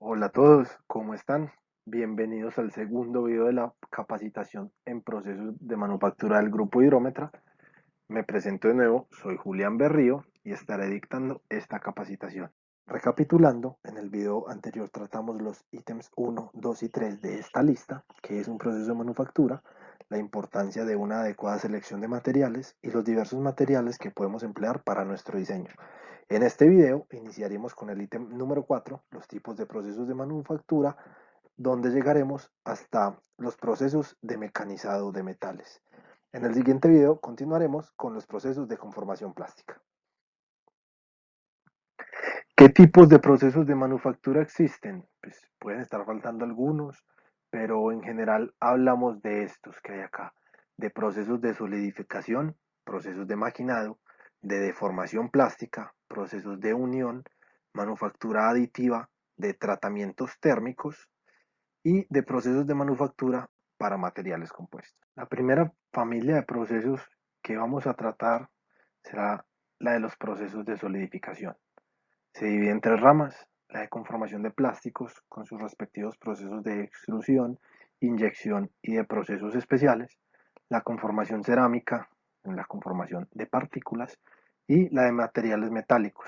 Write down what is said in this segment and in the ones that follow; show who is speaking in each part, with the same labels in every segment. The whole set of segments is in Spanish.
Speaker 1: Hola a todos, ¿cómo están? Bienvenidos al segundo video de la capacitación en procesos de manufactura del Grupo Hidrómetra. Me presento de nuevo, soy Julián Berrío y estaré dictando esta capacitación. Recapitulando, en el video anterior tratamos los ítems 1, 2 y 3 de esta lista, que es un proceso de manufactura, la importancia de una adecuada selección de materiales y los diversos materiales que podemos emplear para nuestro diseño. En este video iniciaremos con el ítem número 4, los tipos de procesos de manufactura, donde llegaremos hasta los procesos de mecanizado de metales. En el siguiente video continuaremos con los procesos de conformación plástica. ¿Qué tipos de procesos de manufactura existen? Pues pueden estar faltando algunos, pero en general hablamos de estos que hay acá, de procesos de solidificación, procesos de maquinado, de deformación plástica, procesos de unión, manufactura aditiva, de tratamientos térmicos y de procesos de manufactura para materiales compuestos. La primera familia de procesos que vamos a tratar será la de los procesos de solidificación. Se divide en tres ramas: la de conformación de plásticos con sus respectivos procesos de extrusión, inyección y de procesos especiales, la conformación cerámica, la conformación de partículas y la de materiales metálicos,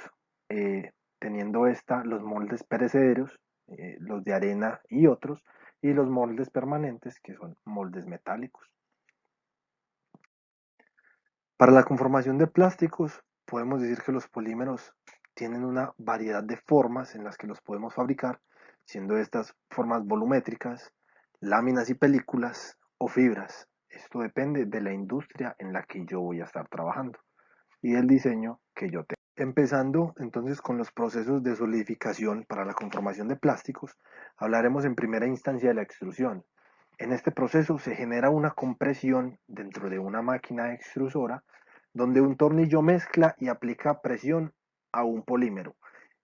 Speaker 1: teniendo esta los moldes perecederos, los de arena y otros, y los moldes permanentes que son moldes metálicos. Para la conformación de plásticos, podemos decir que los polímeros tienen una variedad de formas en las que los podemos fabricar, siendo estas formas volumétricas, láminas y películas o fibras. Esto depende de la industria en la que yo voy a estar trabajando y del diseño que yo tengo. Empezando entonces con los procesos de solidificación para la conformación de plásticos, hablaremos en primera instancia de la extrusión. En este proceso se genera una compresión dentro de una máquina extrusora donde un tornillo mezcla y aplica presión a un polímero.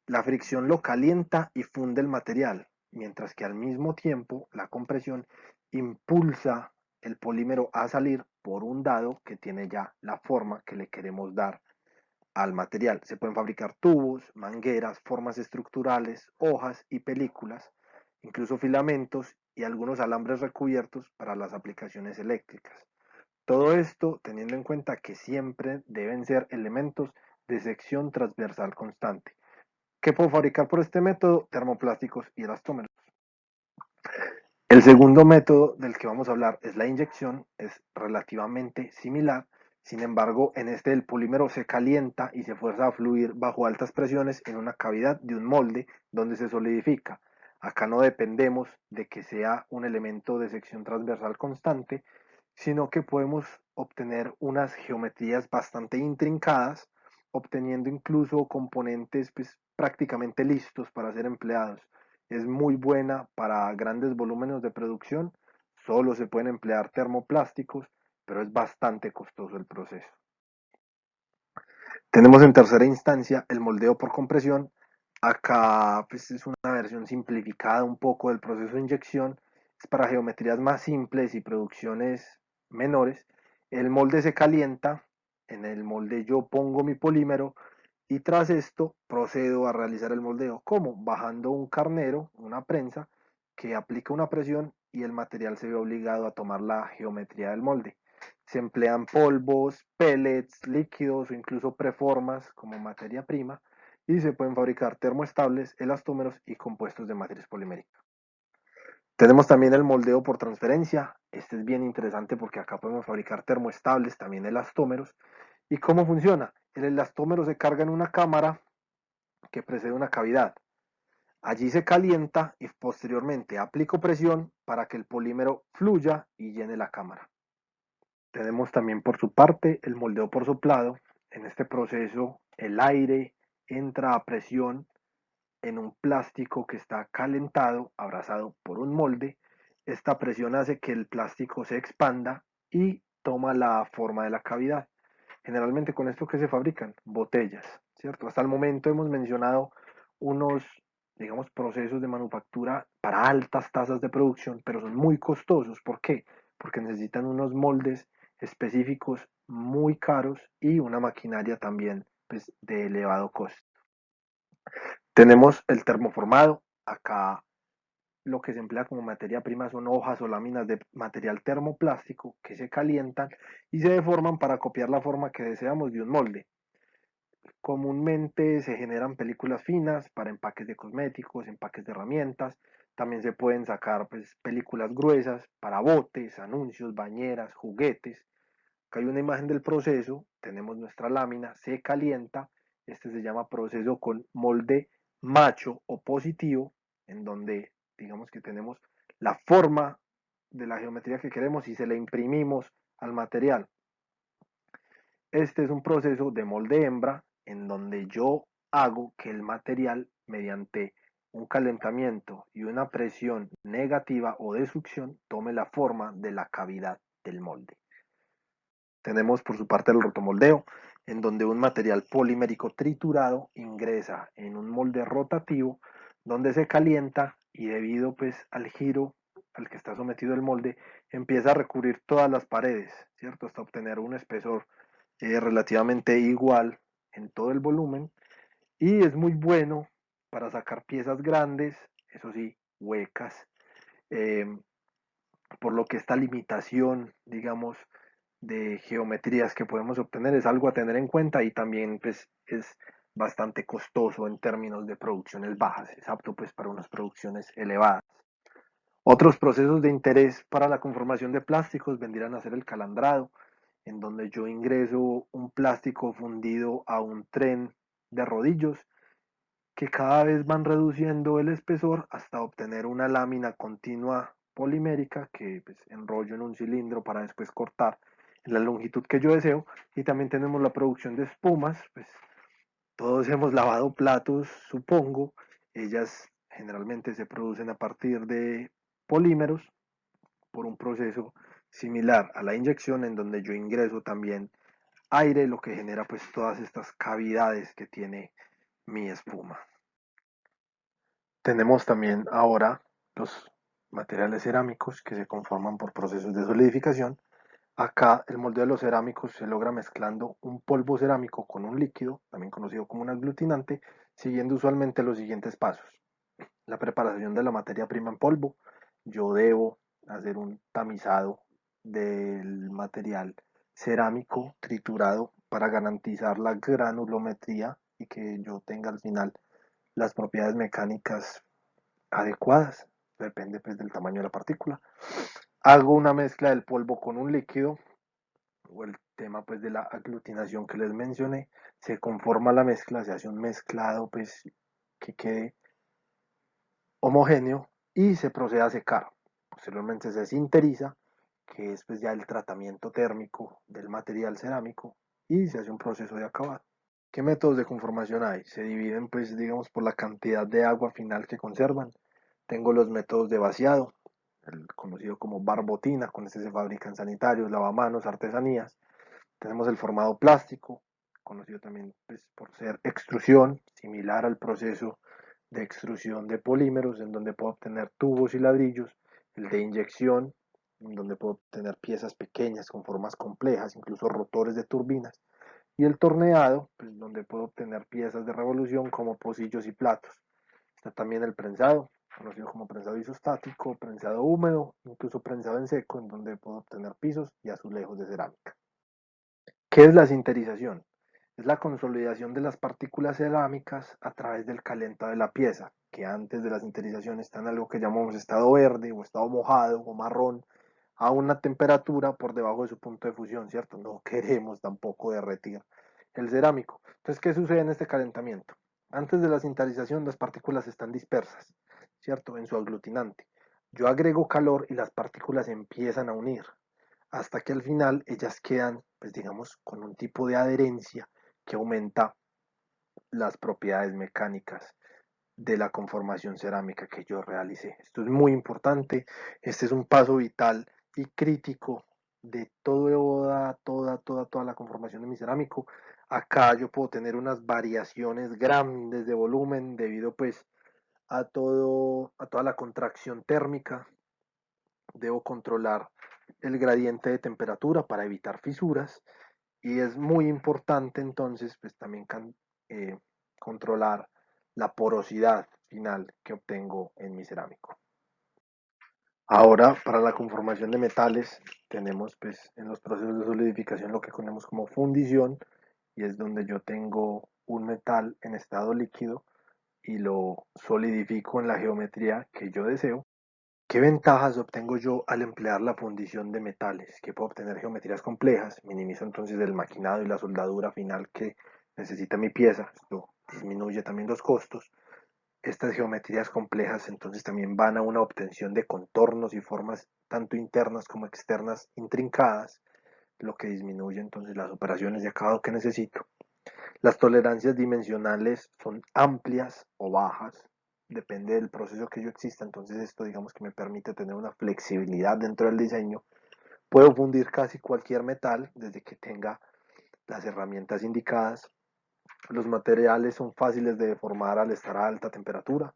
Speaker 1: La fricción lo calienta y funde el material, mientras que al mismo tiempo la compresión impulsa el polímero a salir por un dado que tiene ya la forma que le queremos dar al material. Se pueden fabricar tubos, mangueras, formas estructurales, hojas y películas, incluso filamentos y algunos alambres recubiertos para las aplicaciones eléctricas. Todo esto teniendo en cuenta que siempre deben ser elementos de sección transversal constante. ¿Qué puedo fabricar por este método? Termoplásticos y elastómeros. El segundo método del que vamos a hablar es la inyección, es relativamente similar. Sin embargo, en este el polímero se calienta y se fuerza a fluir bajo altas presiones en una cavidad de un molde donde se solidifica. Acá no dependemos de que sea un elemento de sección transversal constante, sino que podemos obtener unas geometrías bastante intrincadas, obteniendo incluso componentes pues, prácticamente listos para ser empleados. Es muy buena para grandes volúmenes de producción, solo se pueden emplear termoplásticos, pero es bastante costoso el proceso. Tenemos en tercera instancia el moldeo por compresión. Acá pues, es una versión simplificada un poco del proceso de inyección. Es para geometrías más simples y producciones menores. El molde se calienta. En el molde yo pongo mi polímero y tras esto procedo a realizar el moldeo. ¿Cómo? Bajando un carnero, una prensa, que aplica una presión y el material se ve obligado a tomar la geometría del molde. Se emplean polvos, pellets, líquidos o incluso preformas como materia prima y se pueden fabricar termoestables, elastómeros y compuestos de matriz polimérica. Tenemos también el moldeo por transferencia. Este es bien interesante porque acá podemos fabricar termoestables, también elastómeros. ¿Y cómo funciona? El elastómero se carga en una cámara que precede una cavidad. Allí se calienta y posteriormente aplico presión para que el polímero fluya y llene la cámara. Tenemos también por su parte el moldeo por soplado. En este proceso el aire entra a presión en un plástico que está calentado, abrazado por un molde. Esta presión hace que el plástico se expanda y toma la forma de la cavidad. Generalmente con esto que se fabrican botellas, ¿cierto? Hasta el momento hemos mencionado unos, digamos, procesos de manufactura para altas tasas de producción, pero son muy costosos. ¿Por qué? Porque necesitan unos moldes específicos muy caros y una maquinaria también pues, de elevado costo. Tenemos el termoformado. Acá lo que se emplea como materia prima son hojas o láminas de material termoplástico que se calientan y se deforman para copiar la forma que deseamos de un molde. Comúnmente se generan películas finas para empaques de cosméticos, empaques de herramientas. También se pueden sacar pues, películas gruesas para botes, anuncios, bañeras, juguetes. Acá hay una imagen del proceso, tenemos nuestra lámina, se calienta, este se llama proceso con molde macho o positivo, en donde digamos que tenemos la forma de la geometría que queremos y se la imprimimos al material. Este es un proceso de molde hembra en donde yo hago que el material mediante un calentamiento y una presión negativa o de succión tome la forma de la cavidad del molde. Tenemos por su parte el rotomoldeo, en donde un material polimérico triturado ingresa en un molde rotativo donde se calienta y debido pues al giro al que está sometido el molde empieza a recubrir todas las paredes, ¿cierto? Hasta obtener un espesor relativamente igual en todo el volumen y es muy bueno para sacar piezas grandes, eso sí, huecas, eh, por lo que esta limitación, digamos, de geometrías que podemos obtener es algo a tener en cuenta y también pues es bastante costoso en términos de producciones bajas, es apto pues para unas producciones elevadas. Otros procesos de interés para la conformación de plásticos vendrían a ser el calandrado, en donde yo ingreso un plástico fundido a un tren de rodillos que cada vez van reduciendo el espesor hasta obtener una lámina continua polimérica que pues, enrollo en un cilindro para después cortar en la longitud que yo deseo. Y también tenemos la producción de espumas, pues todos hemos lavado platos, supongo. Ellas generalmente se producen a partir de polímeros por un proceso similar a la inyección en donde yo ingreso también aire, lo que genera pues todas estas cavidades que tiene mi espuma. Tenemos también ahora los materiales cerámicos que se conforman por procesos de solidificación. Acá el molde de los cerámicos se logra mezclando un polvo cerámico con un líquido, también conocido como un aglutinante, siguiendo usualmente los siguientes pasos. La preparación de la materia prima en polvo. Yo debo hacer un tamizado del material cerámico triturado para garantizar la granulometría y que yo tenga al final las propiedades mecánicas adecuadas, depende pues del tamaño de la partícula. Hago una mezcla del polvo con un líquido, o el tema pues de la aglutinación que les mencioné, se conforma la mezcla, se hace un mezclado pues que quede homogéneo y se procede a secar. Posteriormente se sinteriza, que es pues ya el tratamiento térmico del material cerámico y se hace un proceso de acabado. ¿Qué métodos de conformación hay? Se dividen pues digamos por la cantidad de agua final que conservan. Tengo los métodos de vaciado, el conocido como barbotina, con este se fabrican sanitarios, lavamanos, artesanías. Tenemos el formado plástico, conocido también pues, por ser extrusión, similar al proceso de extrusión de polímeros, en donde puedo obtener tubos y ladrillos. El de inyección, en donde puedo obtener piezas pequeñas con formas complejas, incluso rotores de turbinas. Y el torneado, pues, donde puedo obtener piezas de revolución como pocillos y platos. Está también el prensado, conocido como prensado isostático, prensado húmedo, incluso prensado en seco, en donde puedo obtener pisos y azulejos de cerámica. ¿Qué es la sinterización? Es la consolidación de las partículas cerámicas a través del calentado de la pieza, que antes de la sinterización está en algo que llamamos estado verde o estado mojado o marrón, a una temperatura por debajo de su punto de fusión, ¿cierto? No queremos tampoco derretir el cerámico. Entonces, ¿qué sucede en este calentamiento? Antes de la sinterización, las partículas están dispersas, ¿cierto? En su aglutinante. Yo agrego calor y las partículas se empiezan a unir hasta que al final ellas quedan, pues digamos, con un tipo de adherencia que aumenta las propiedades mecánicas de la conformación cerámica que yo realicé. Esto es muy importante, este es un paso vital y crítico de toda la conformación de mi cerámico. Acá yo puedo tener unas variaciones grandes de volumen debido pues a toda la contracción térmica. Debo controlar el gradiente de temperatura para evitar fisuras y es muy importante entonces pues también eh, controlar la porosidad final que obtengo en mi cerámico. Ahora, para la conformación de metales, tenemos pues en los procesos de solidificación lo que conocemos como fundición, y es donde yo tengo un metal en estado líquido y lo solidifico en la geometría que yo deseo. ¿Qué ventajas obtengo yo al emplear la fundición de metales? Que puedo obtener geometrías complejas, minimizo entonces el maquinado y la soldadura final que necesita mi pieza, esto disminuye también los costos. Estas geometrías complejas entonces también van a una obtención de contornos y formas tanto internas como externas intrincadas, lo que disminuye entonces las operaciones de acabado que necesito. Las tolerancias dimensionales son amplias o bajas, depende del proceso que yo exista, entonces esto digamos que me permite tener una flexibilidad dentro del diseño. Puedo fundir casi cualquier metal desde que tenga las herramientas indicadas. Los materiales son fáciles de deformar al estar a alta temperatura.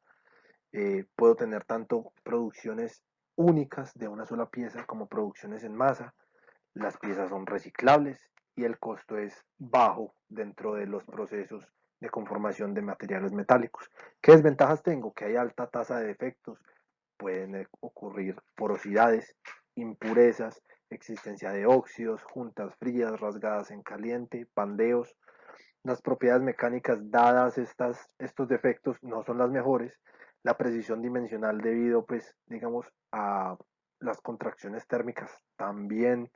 Speaker 1: Puedo tener tanto producciones únicas de una sola pieza como producciones en masa. Las piezas son reciclables y el costo es bajo dentro de los procesos de conformación de materiales metálicos. ¿Qué desventajas tengo? Que hay alta tasa de defectos, pueden ocurrir porosidades, impurezas, existencia de óxidos, juntas frías, rasgadas en caliente, pandeos. Las propiedades mecánicas dadas estos defectos no son las mejores. La precisión dimensional debido, pues, digamos, a las contracciones térmicas también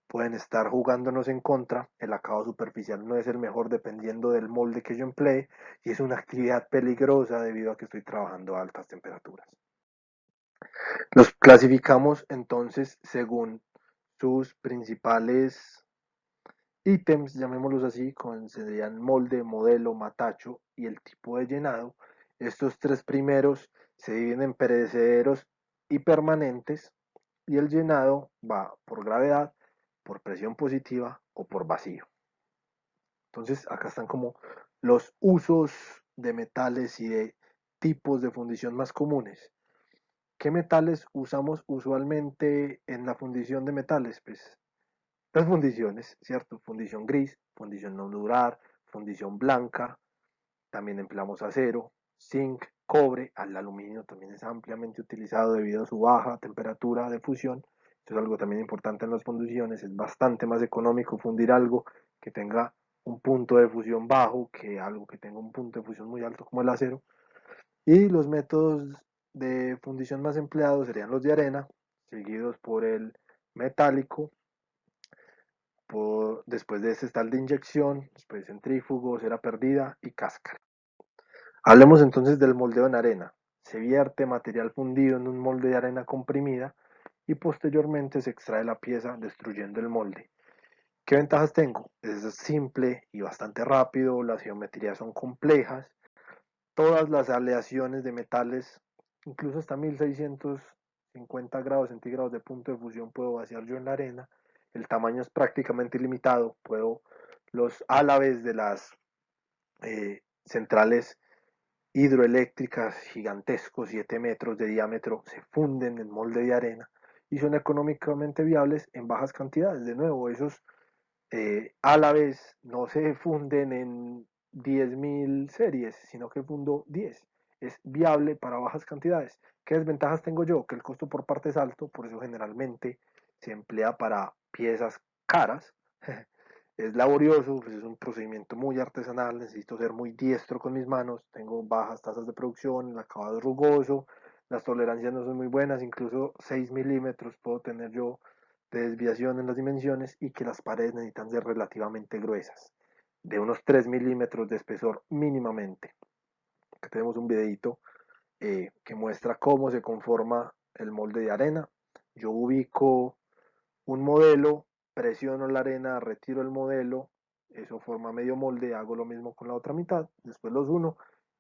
Speaker 1: pueden estar jugándonos en contra. El acabado superficial no es el mejor dependiendo del molde que yo emplee y es una actividad peligrosa debido a que estoy trabajando a altas temperaturas. Los clasificamos entonces según sus principales ítems, llamémoslos así, serían molde, modelo, matacho y el tipo de llenado. Estos tres primeros se dividen en perecederos y permanentes, y el llenado va por gravedad, por presión positiva o por vacío. Entonces acá están como los usos de metales y de tipos de fundición más comunes. ¿Qué metales usamos usualmente en la fundición de metales? Pues las fundiciones, ¿cierto? Fundición gris, fundición nodular, fundición blanca, también empleamos acero, zinc, cobre, el aluminio también es ampliamente utilizado debido a su baja temperatura de fusión. Esto es algo también importante en las fundiciones, es bastante más económico fundir algo que tenga un punto de fusión bajo que algo que tenga un punto de fusión muy alto como el acero. Y los métodos de fundición más empleados serían los de arena, seguidos por el metálico. Después de este está el de inyección, después centrífugo, cera perdida y cáscara. Hablemos entonces del moldeo en arena. Se vierte material fundido en un molde de arena comprimida y posteriormente se extrae la pieza destruyendo el molde. ¿Qué ventajas tengo? Es simple y bastante rápido, las geometrías son complejas, todas las aleaciones de metales, incluso hasta 1650 grados centígrados de punto de fusión puedo vaciar yo en la arena. El tamaño es prácticamente ilimitado, los álabes de las centrales hidroeléctricas gigantescos, 7 metros de diámetro, se funden en molde de arena y son económicamente viables en bajas cantidades. De nuevo, esos álabes no se funden en 10.000 series, sino que fundo 10. Es viable para bajas cantidades. ¿Qué desventajas tengo yo? Que el costo por parte es alto, por eso generalmente se emplea para piezas caras. Es laborioso, pues es un procedimiento muy artesanal, necesito ser muy diestro con mis manos, tengo bajas tasas de producción, el acabado es rugoso, las tolerancias no son muy buenas, incluso 6 milímetros puedo tener yo de desviación en las dimensiones, y que las paredes necesitan ser relativamente gruesas, de unos 3 milímetros de espesor mínimamente. Aquí tenemos un videito que muestra cómo se conforma el molde de arena. Yo ubico un modelo, presiono la arena, retiro el modelo, eso forma medio molde, hago lo mismo con la otra mitad, después los uno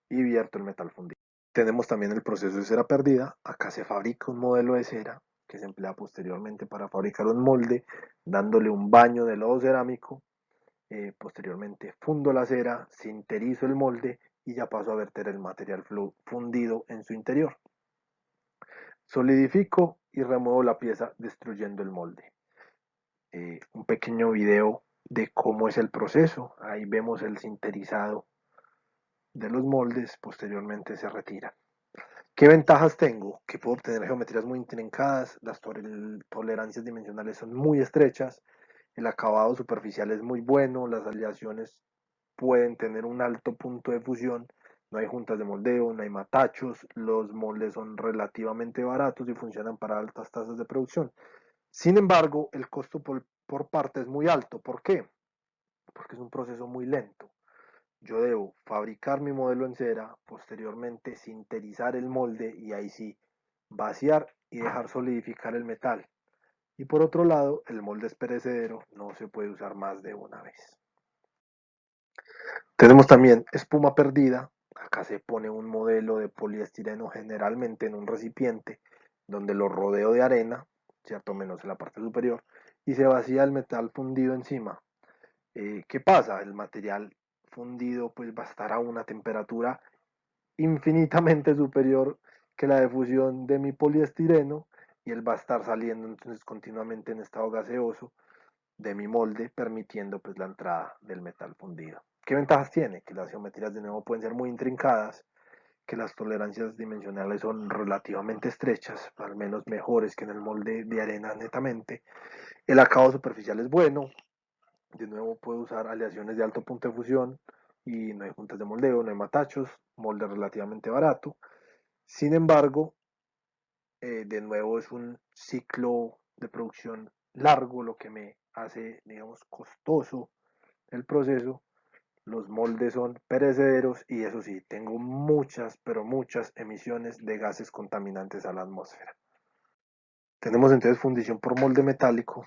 Speaker 1: y vierto el metal fundido. Tenemos también el proceso de cera perdida. Acá se fabrica un modelo de cera que se emplea posteriormente para fabricar un molde, dándole un baño de lodo cerámico. Posteriormente fundo la cera, sinterizo el molde y ya paso a verter el material fundido en su interior. Solidifico y remuevo la pieza destruyendo el molde. Un pequeño video de cómo es el proceso. Ahí vemos el sinterizado de los moldes posteriormente se retiran. ¿Qué ventajas tengo? Que puedo obtener geometrías muy intrincadas, las tolerancias dimensionales son muy estrechas, el acabado superficial es muy bueno, las aleaciones pueden tener un alto punto de fusión, no hay juntas de moldeo, no hay matachos, los moldes son relativamente baratos y funcionan para altas tasas de producción. Sin embargo, el costo por parte es muy alto. ¿Por qué? Porque es un proceso muy lento. Yo debo fabricar mi modelo en cera, posteriormente sinterizar el molde y ahí sí vaciar y dejar solidificar el metal. Y por otro lado, el molde es perecedero, no se puede usar más de una vez. Tenemos también espuma perdida. Acá se pone un modelo de poliestireno generalmente en un recipiente donde lo rodeo de arena, cierto menos en la parte superior, y se vacía el metal fundido encima. ¿Qué pasa? El material fundido pues va a estar a una temperatura infinitamente superior que la de fusión de mi poliestireno y él va a estar saliendo entonces continuamente en estado gaseoso de mi molde, permitiendo pues la entrada del metal fundido. ¿Qué ventajas tiene? Que las geometrías de nuevo pueden ser muy intrincadas, que las tolerancias dimensionales son relativamente estrechas, al menos mejores que en el molde de arena netamente. El acabado superficial es bueno, de nuevo puedo usar aleaciones de alto punto de fusión y no hay juntas de moldeo, no hay matachos, molde relativamente barato. Sin embargo, de nuevo es un ciclo de producción largo, lo que me hace, digamos, costoso el proceso. Los moldes son perecederos y eso sí, tengo muchas, pero muchas emisiones de gases contaminantes a la atmósfera. Tenemos entonces fundición por molde metálico.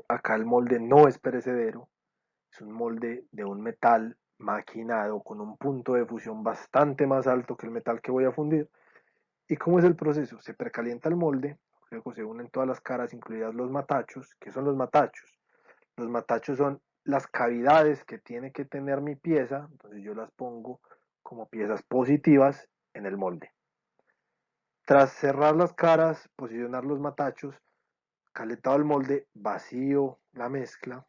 Speaker 1: Acá el molde no es perecedero, es un molde de un metal maquinado con un punto de fusión bastante más alto que el metal que voy a fundir. ¿Y cómo es el proceso? Se precalienta el molde, luego se unen todas las caras, incluidas los matachos. ¿Qué son los matachos? Los matachos son las cavidades que tiene que tener mi pieza, entonces yo las pongo como piezas positivas en el molde. Tras cerrar las caras, posicionar los matachos, calentado el molde, vacío la mezcla,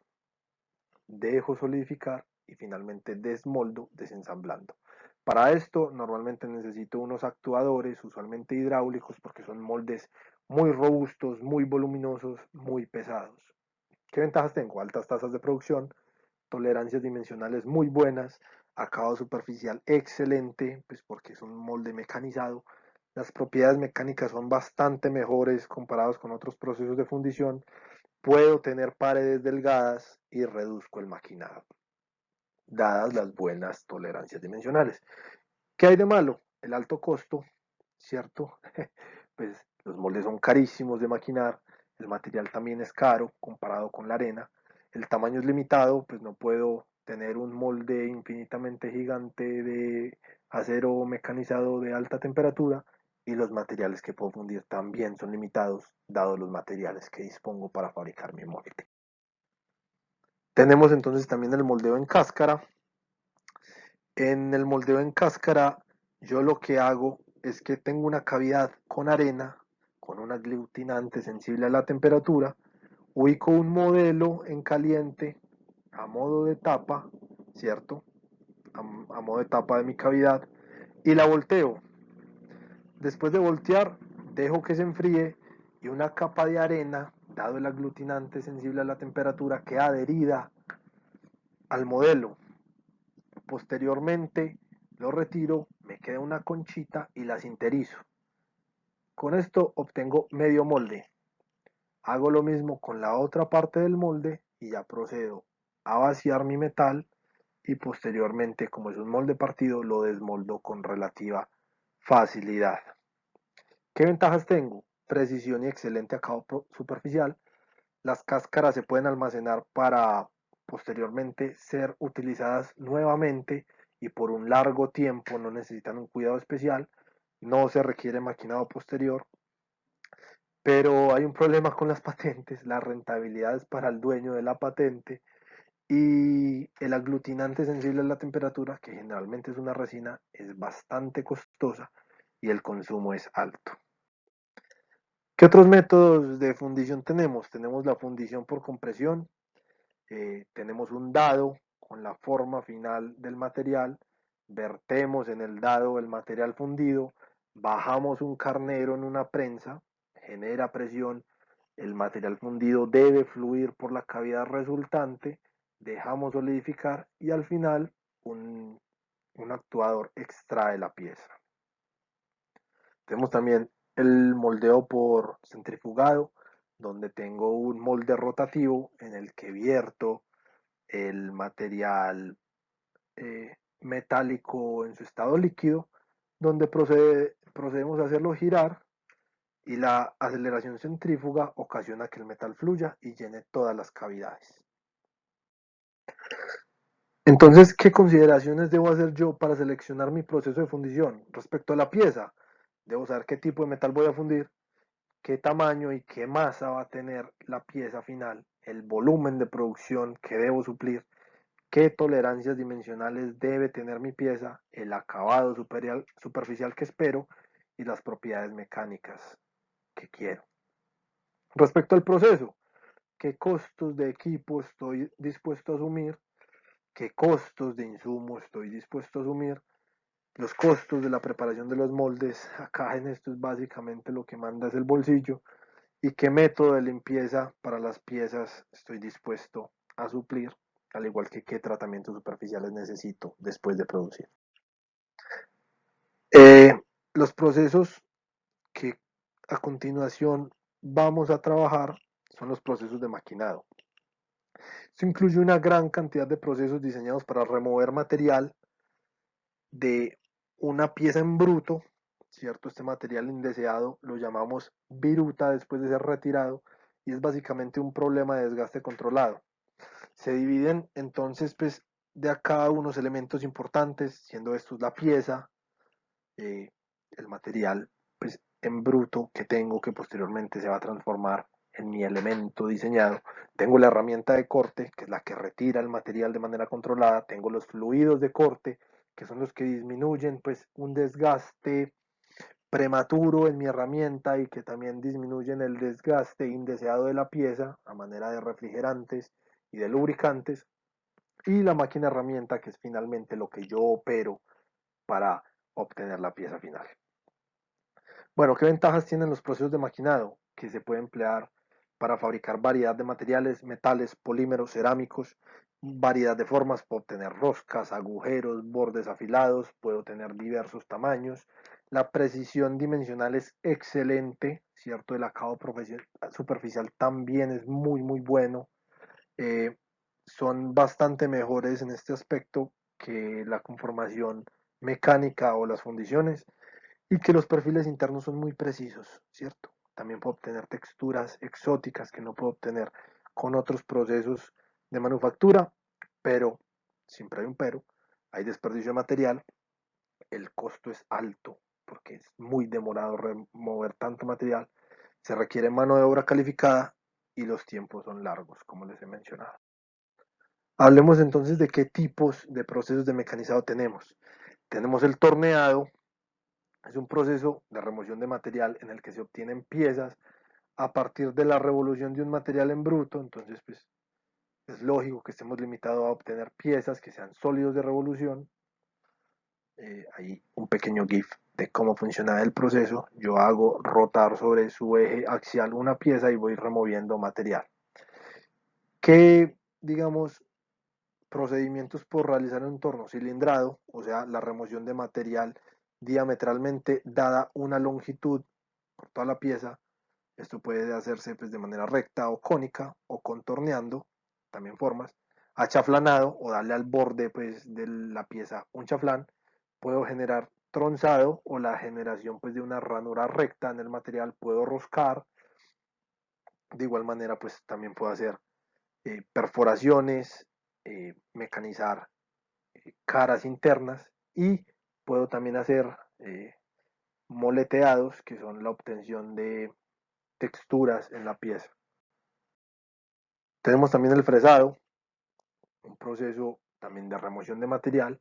Speaker 1: dejo solidificar y finalmente desmoldo desensamblando. Para esto normalmente necesito unos actuadores, usualmente hidráulicos, porque son moldes muy robustos, muy voluminosos, muy pesados. ¿Qué ventajas tengo? Altas tasas de producción, tolerancias dimensionales muy buenas, acabado superficial excelente, pues porque es un molde mecanizado. Las propiedades mecánicas son bastante mejores comparados con otros procesos de fundición. Puedo tener paredes delgadas y reduzco el maquinado, dadas las buenas tolerancias dimensionales. ¿Qué hay de malo? El alto costo, ¿cierto? Pues los moldes son carísimos de maquinar, el material también es caro comparado con la arena, el tamaño es limitado, pues no puedo tener un molde infinitamente gigante de acero mecanizado de alta temperatura y los materiales que puedo fundir también son limitados, dado los materiales que dispongo para fabricar mi molde. Tenemos entonces también el moldeo en cáscara. En el moldeo en cáscara, yo lo que hago es que tengo una cavidad con arena, con un aglutinante sensible a la temperatura, ubico un modelo en caliente a modo de tapa, ¿cierto? A modo de tapa de mi cavidad y la volteo. Después de voltear, dejo que se enfríe y una capa de arena, dado el aglutinante sensible a la temperatura, queda adherida al modelo. Posteriormente lo retiro, me queda una conchita y la sinterizo. Con esto obtengo medio molde. Hago lo mismo con la otra parte del molde y ya procedo a vaciar mi metal y posteriormente, como es un molde partido, lo desmoldo con relativa facilidad. ¿Qué ventajas tengo? Precisión y excelente acabado superficial. Las cáscaras se pueden almacenar para posteriormente ser utilizadas nuevamente y por un largo tiempo, no necesitan un cuidado especial, no se requiere maquinado posterior, pero hay un problema con las patentes, la rentabilidad es para el dueño de la patente y el aglutinante sensible a la temperatura, que generalmente es una resina, es bastante costosa y el consumo es alto. ¿Qué otros métodos de fundición tenemos? Tenemos la fundición por compresión, tenemos un dado con la forma final del material vertemos en el dado el material fundido, bajamos un carnero en una prensa, genera presión, el material fundido debe fluir por la cavidad resultante, dejamos solidificar y al final un actuador extrae la pieza. Tenemos también el moldeo por centrifugado, donde tengo un molde rotativo en el que vierto el material metálico en su estado líquido, donde procedemos a hacerlo girar y la aceleración centrífuga ocasiona que el metal fluya y llene todas las cavidades. Entonces, ¿qué consideraciones debo hacer yo para seleccionar mi proceso de fundición? Respecto a la pieza, debo saber qué tipo de metal voy a fundir, qué tamaño y qué masa va a tener la pieza final, el volumen de producción que debo suplir, qué tolerancias dimensionales debe tener mi pieza, el acabado superficial que espero y las propiedades mecánicas que quiero. Respecto al proceso, qué costos de equipo estoy dispuesto a asumir, qué costos de insumo estoy dispuesto a asumir, los costos de la preparación de los moldes, acá en esto es básicamente lo que manda es el bolsillo, y qué método de limpieza para las piezas estoy dispuesto a suplir, al igual que qué tratamientos superficiales necesito después de producir. Eh, los procesos que a continuación vamos a trabajar son los procesos de maquinado. Esto incluye una gran cantidad de procesos diseñados para remover material de una pieza en bruto, ¿cierto? Este material indeseado lo llamamos viruta después de ser retirado y es básicamente un problema de desgaste controlado. Se dividen entonces pues de a cada unos elementos importantes, siendo estos la pieza, eh, el material pues en bruto que tengo que posteriormente se va a transformar en mi elemento diseñado. Tengo la herramienta de corte, que es la que retira el material de manera controlada. Tengo los fluidos de corte, que son los que disminuyen pues un desgaste prematuro en mi herramienta y que también disminuyen el desgaste indeseado de la pieza a manera de refrigerantes y de lubricantes. Y la máquina herramienta, que es finalmente lo que yo opero para obtener la pieza final. Bueno, ¿qué ventajas tienen los procesos de maquinado? Que se puede emplear para fabricar variedad de materiales, metales, polímeros, cerámicos, variedad de formas, puedo obtener roscas, agujeros, bordes afilados, puedo tener diversos tamaños. La precisión dimensional es excelente, ¿cierto? El acabado superficial también es muy bueno. Eh, son bastante mejores en este aspecto que la conformación mecánica o las fundiciones y que los perfiles internos son muy precisos, ¿cierto? También puedo obtener texturas exóticas que no puedo obtener con otros procesos de manufactura, pero, siempre hay un pero, hay desperdicio de material, el costo es alto porque es muy demorado remover tanto material, se requiere mano de obra calificada y los tiempos son largos, como les he mencionado. Hablemos entonces de qué tipos de procesos de mecanizado tenemos. Tenemos el torneado, es un proceso de remoción de material en el que se obtienen piezas a partir de la revolución de un material en bruto, entonces pues es lógico que estemos limitados a obtener piezas que sean sólidos de revolución. Hay un pequeño GIF de cómo funciona el proceso. Yo hago rotar sobre su eje axial una pieza y voy removiendo material. ¿Qué, digamos, procedimientos por realizar en un torno cilindrado, o sea, la remoción de material diametralmente dada una longitud por toda la pieza? Esto puede hacerse pues, de manera recta o cónica o contorneando, también formas, achaflanado o darle al borde pues, de la pieza un chaflán. Puedo generar tronzado o la generación pues, de una ranura recta en el material. Puedo roscar. De igual manera pues también puedo hacer perforaciones, mecanizar caras internas y puedo también hacer moleteados, que son la obtención de texturas en la pieza. Tenemos también el fresado, un proceso también de remoción de material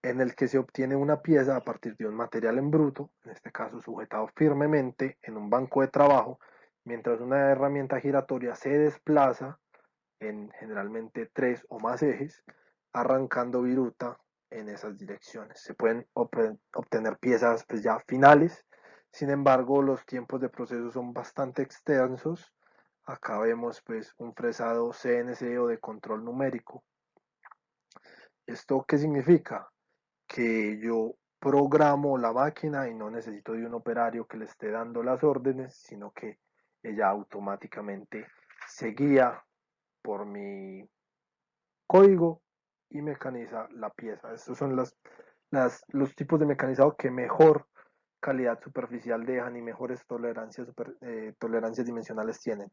Speaker 1: en el que se obtiene una pieza a partir de un material en bruto, en este caso sujetado firmemente en un banco de trabajo, mientras una herramienta giratoria se desplaza en generalmente 3 o más ejes, arrancando viruta en esas direcciones. Se pueden obtener piezas pues ya finales, sin embargo los tiempos de proceso son bastante extensos. Acá vemos pues un fresado CNC o de control numérico. ¿Esto qué significa? Que yo programo la máquina y no necesito de un operario que le esté dando las órdenes, sino que ella automáticamente se guía por mi código y mecaniza la pieza. Estos son los tipos de mecanizado que mejor calidad superficial dejan y mejores tolerancias dimensionales tienen.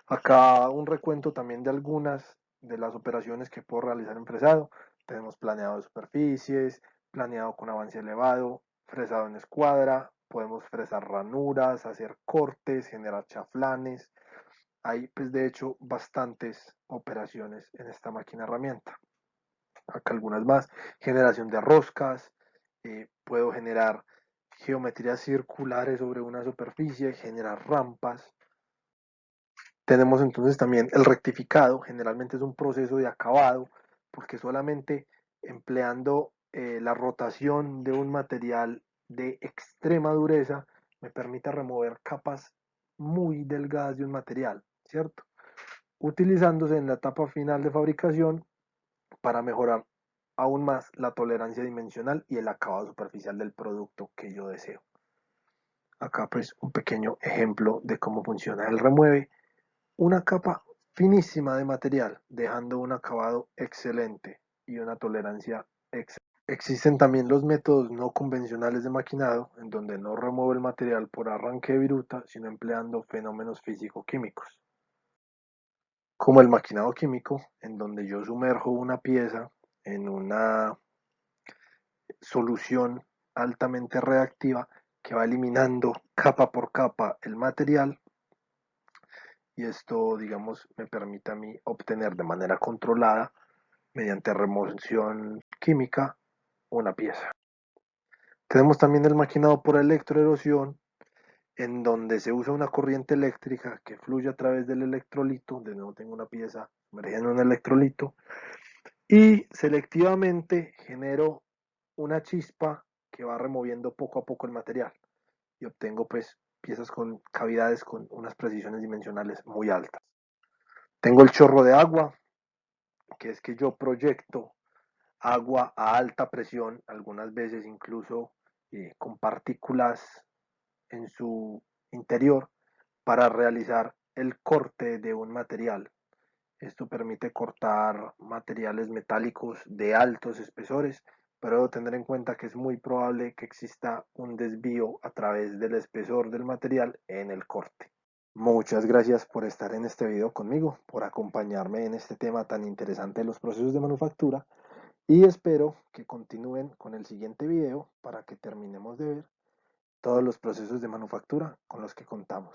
Speaker 1: Acá un recuento también de algunas de las operaciones que puedo realizar en fresado. Tenemos planeado de superficies, planeado con avance elevado, fresado en escuadra, podemos fresar ranuras, hacer cortes, generar chaflanes. Hay pues de hecho bastantes operaciones en esta máquina herramienta. Acá algunas más, generación de roscas, puedo generar geometrías circulares sobre una superficie, generar rampas. Tenemos entonces también el rectificado, generalmente es un proceso de acabado, porque solamente empleando la rotación de un material de extrema dureza me permite remover capas muy delgadas de un material, ¿cierto? Utilizándose en la etapa final de fabricación para mejorar aún más la tolerancia dimensional y el acabado superficial del producto que yo deseo. Acá pues un pequeño ejemplo de cómo funciona. Él remueve una capa finísima de material, dejando un acabado excelente y una tolerancia excelente. Existen también los métodos no convencionales de maquinado, en donde no remuevo el material por arranque de viruta, sino empleando fenómenos físico-químicos, como el maquinado químico, en donde yo sumerjo una pieza en una solución altamente reactiva que va eliminando capa por capa el material, y esto, digamos, me permite a mí obtener de manera controlada, mediante remoción química, una pieza. Tenemos también el maquinado por electroerosión, en donde se usa una corriente eléctrica que fluye a través del electrolito. De nuevo tengo una pieza sumergida en un electrolito y selectivamente genero una chispa que va removiendo poco a poco el material y obtengo pues piezas con cavidades con unas precisiones dimensionales muy altas. Tengo el chorro de agua, que es que yo proyecto agua a alta presión, algunas veces incluso con partículas en su interior, para realizar el corte de un material. Esto permite cortar materiales metálicos de altos espesores, pero debo tener en cuenta que es muy probable que exista un desvío a través del espesor del material en el corte. Muchas gracias por estar en este video conmigo, por acompañarme en este tema tan interesante de los procesos de manufactura, y espero que continúen con el siguiente video para que terminemos de ver todos los procesos de manufactura con los que contamos.